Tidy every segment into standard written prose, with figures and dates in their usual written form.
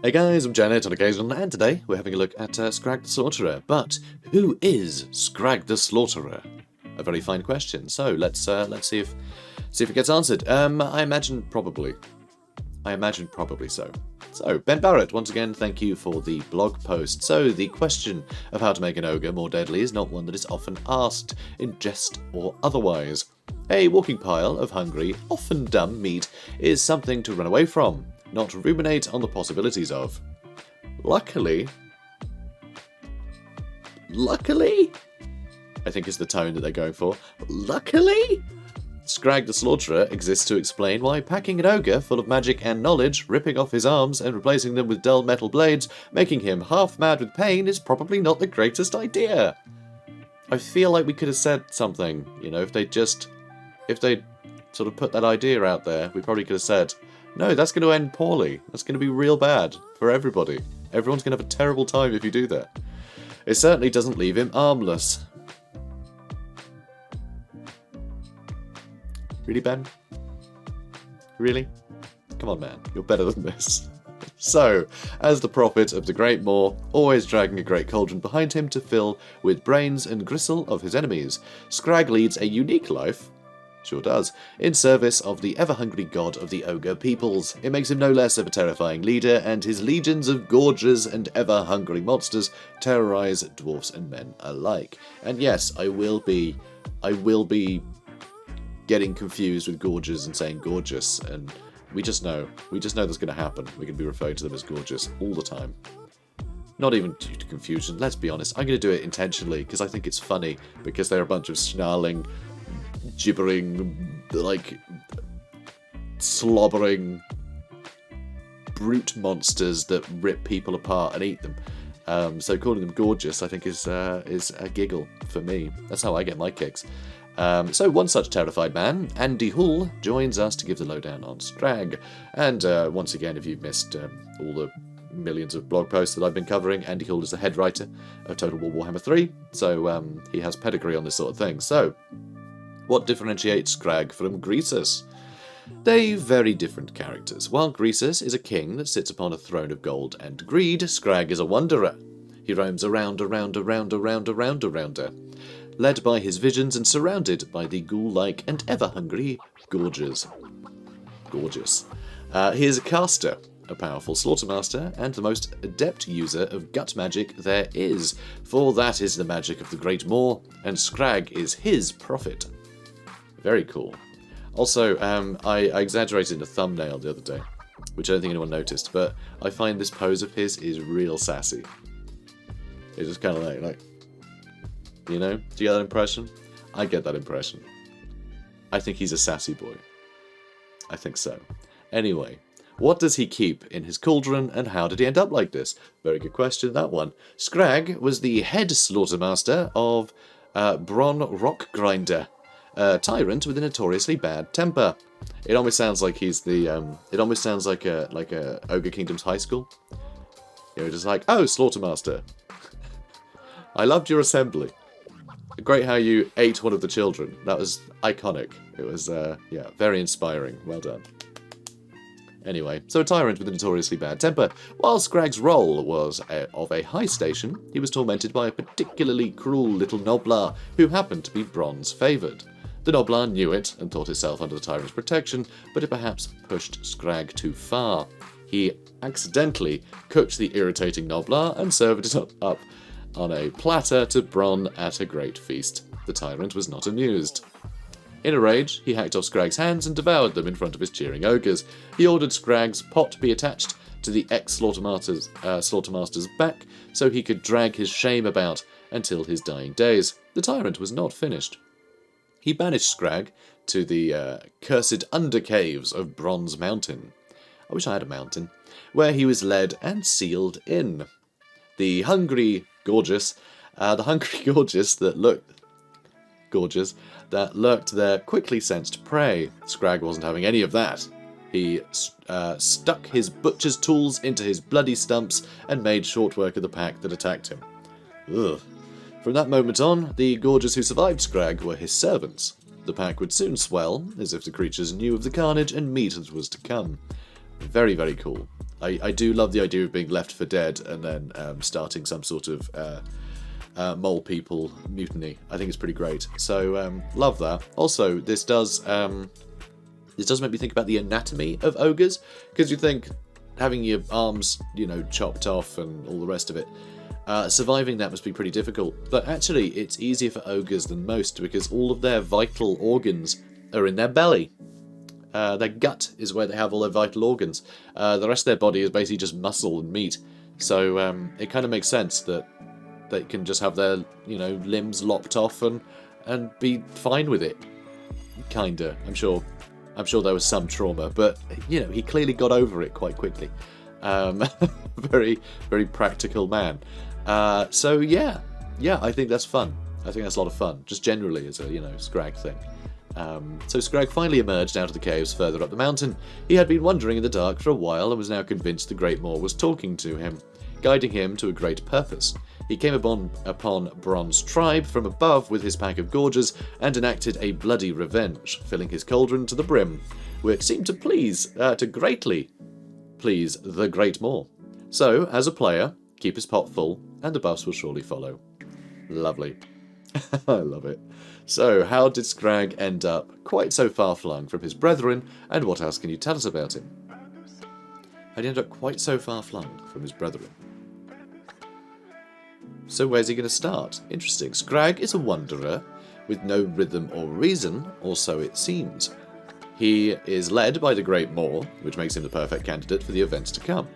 Hey guys, I'm JanetOnOccasion, and today we're having a look at Skrag the Slaughterer. But who is Skrag the Slaughterer? A very fine question. So let's see if it gets answered. I imagine probably so. So Ben Barrett, once again, thank you for the blog post. So the question of how to make an ogre more deadly is not one that is often asked, in jest or otherwise. A walking pile of hungry, often dumb meat is something to run away from, not ruminate on the possibilities of. Luckily, I think is the tone that they're going for. Luckily, Skrag the Slaughterer exists to explain why packing an ogre full of magic and knowledge, ripping off his arms and replacing them with dull metal blades, making him half mad with pain is probably not the greatest idea. I feel like we could have said something, you know, if they'd sort of put that idea out there, we probably could have said, no, that's going to end poorly. That's going to be real bad for everybody. Everyone's going to have a terrible time if you do that. It certainly doesn't leave him armless. Really, Ben? Really? Come on, man. You're better than this. So, as the prophet of the Great Moor, always dragging a great cauldron behind him to fill with brains and gristle of his enemies, Skrag leads a unique life, sure does, in service of the ever-hungry god of the ogre peoples. It makes him no less of a terrifying leader, and his legions of gorgers and ever-hungry monsters terrorize dwarfs and men alike. And yes, I will be getting confused with gorgers and saying gorgeous, and we just know that's going to happen. We're going to be referring to them as gorgeous all the time. Not even due to confusion, let's be honest. I'm going to do it intentionally because I think it's funny, because they're a bunch of snarling, gibbering, like, slobbering brute monsters that rip people apart and eat them. So calling them gorgeous, I think, is a giggle for me. That's how I get my kicks. So one such terrified man, Andy Hull, joins us to give the lowdown on Skrag. And once again, if you've missed all the millions of blog posts that I've been covering, Andy Hull is the head writer of Total War Warhammer 3, so he has pedigree on this sort of thing. So, what differentiates Skrag from Greasus? They're very different characters. While Greasus is a king that sits upon a throne of gold and greed, Skrag is a wanderer. He roams around, led by his visions and surrounded by the ghoul-like and ever-hungry gorgers. Gorgeous. He is a caster, a powerful slaughtermaster, and the most adept user of gut magic there is, for that is the magic of the Great Moor, and Skrag is his prophet. Very cool. Also, I exaggerated in the thumbnail the other day, which I don't think anyone noticed, but I find this pose of his is real sassy. It's just kind of like, you know? Do you get that impression? I get that impression. I think he's a sassy boy. I think so. Anyway, what does he keep in his cauldron, and how did he end up like this? Very good question, that one. Skrag was the head slaughtermaster of Bron Rockgrinder, a tyrant with a notoriously bad temper. It almost sounds like he's the. It almost sounds like a Ogre Kingdom's high school. You know, just like, oh, slaughtermaster. I loved your assembly. Great how you ate one of the children. That was iconic. It was, yeah, very inspiring. Well done. Anyway, so a tyrant with a notoriously bad temper. While Skrag's role was of a high station, he was tormented by a particularly cruel little Noblar who happened to be bronze favoured. The Noblar knew it and thought itself under the tyrant's protection, but it perhaps pushed Skrag too far. He accidentally cooked the irritating Noblar and served it up on a platter to Bron at a great feast. The tyrant was not amused. In a rage, he hacked off Skrag's hands and devoured them in front of his cheering ogres. He ordered Skrag's pot be attached to the ex-slaughtermaster's back so he could drag his shame about until his dying days. The tyrant was not finished. He banished Skrag to the cursed undercaves of Bronze Mountain. I wish I had a mountain. Where he was led and sealed in. The hungry gorgeous that lurked there quickly sensed prey. Skrag wasn't having any of that. He stuck his butcher's tools into his bloody stumps and made short work of the pack that attacked him. Ugh. From that moment on, the gorgers who survived Skrag were his servants. The pack would soon swell, as if the creatures knew of the carnage and meat that was to come. Very, very cool. I do love the idea of being left for dead and then starting some sort of mole people mutiny. I think it's pretty great. So love that. Also, this does make me think about the anatomy of ogres, because you think having your arms, you know, chopped off and all the rest of it, surviving that must be pretty difficult. But actually, it's easier for ogres than most, because all of their vital organs are in their belly. Their gut is where they have all their vital organs. The rest of their body is basically just muscle and meat. So it kind of makes sense that they can just have their, you know, limbs lopped off and be fine with it. Kinda. I'm sure there was some trauma, but you know, he clearly got over it quite quickly. Very, very practical man. So yeah, I think that's fun. I think that's a lot of fun, just generally as a, you know, Skrag thing. So Skrag finally emerged out of the caves further up the mountain. He had been wandering in the dark for a while and was now convinced the Great Moor was talking to him, guiding him to a great purpose. He came upon Bron's tribe from above with his pack of gorges and enacted a bloody revenge, filling his cauldron to the brim, which seemed to greatly please the Great Moor. So, as a player, keep his pot full, and the buffs will surely follow. Lovely. I love it. So, how did Skrag end up quite so far-flung from his brethren, and what else can you tell us about him? How did he end up quite so far-flung from his brethren? So where's he going to start? Interesting. Skrag is a wanderer with no rhythm or reason, or so it seems. He is led by the Great Moor, which makes him the perfect candidate for the events to come.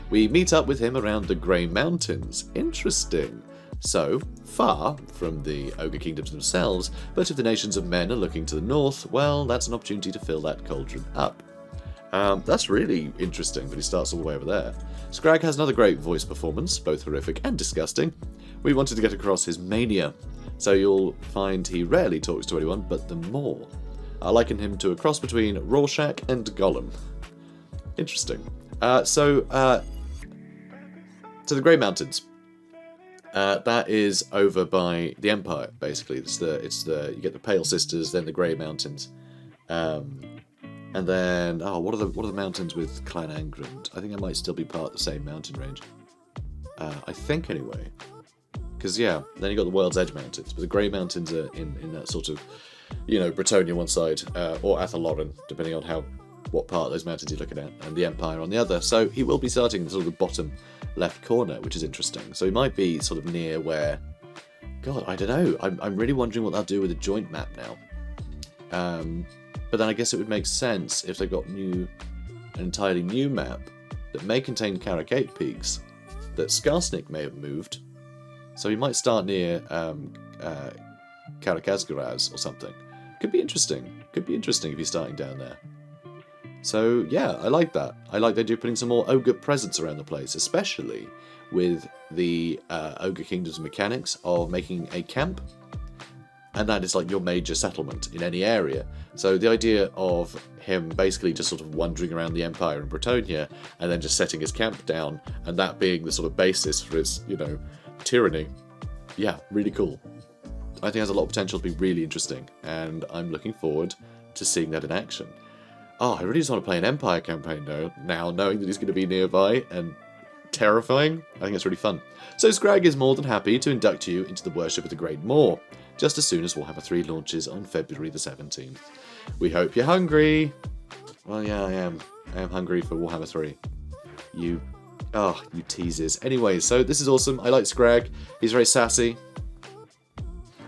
We meet up with him around the Grey Mountains. Interesting. So, far from the Ogre Kingdoms themselves, but if the nations of men are looking to the north, well, that's an opportunity to fill that cauldron up. That's really interesting that he starts all the way over there. Skrag has another great voice performance, both horrific and disgusting. We wanted to get across his mania, so you'll find he rarely talks to anyone but the Moor. I liken him to a cross between Rorschach and Gollum. Interesting. So the Grey Mountains. That is over by the Empire, basically. It's the you get the Pale Sisters, then the Grey Mountains. And then, what are the mountains with Clan Angrand? I think it might still be part of the same mountain range. I think, anyway. Because, yeah, then you got the World's Edge Mountains. But the Grey Mountains are in that sort of, you know, Bretonnia one side, or Athalloran, depending on what part of those mountains you're looking at, and the Empire on the other. So he will be starting in sort of the bottom left corner, which is interesting. So he might be sort of near where... God, I don't know. I'm really wondering what they'll do with the joint map now. But then I guess it would make sense if they got an entirely new map that may contain Karakate peaks that Skarsnik may have moved. So he might start near Karakazgaraz or something. Could be interesting. Could be interesting if he's starting down there. So yeah, I like that. I like the idea of putting some more ogre presence around the place, especially with the Ogre Kingdom's mechanics of making a camp. And that is like your major settlement in any area. So the idea of him basically just sort of wandering around the Empire in Bretonnia and then just setting his camp down, and that being the sort of basis for his, you know, tyranny. Yeah, really cool. I think it has a lot of potential to be really interesting, and I'm looking forward to seeing that in action. Oh, I really just want to play an Empire campaign now, knowing that he's going to be nearby and terrifying. I think it's really fun. So Skrag is more than happy to induct you into the worship of the Great Moor, just as soon as Warhammer 3 launches on February the 17th. We hope you're hungry. Well, yeah, I am. I am hungry for Warhammer 3. You teasers. Anyway, so this is awesome. I like Skrag. He's very sassy.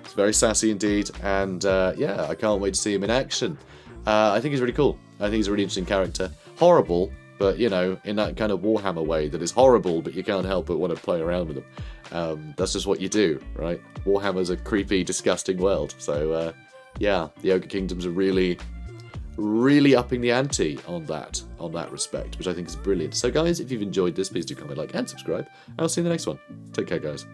He's very sassy indeed. And yeah, I can't wait to see him in action. I think he's really cool. I think he's a really interesting character. Horrible, but, you know, in that kind of Warhammer way that is horrible, but you can't help but want to play around with him. That's just what you do, right? Warhammer's a creepy, disgusting world. So, yeah, the Ogre Kingdoms are really, really upping the ante on that respect, which I think is brilliant. So, guys, if you've enjoyed this, please do comment, like, and subscribe. I'll see you in the next one. Take care, guys.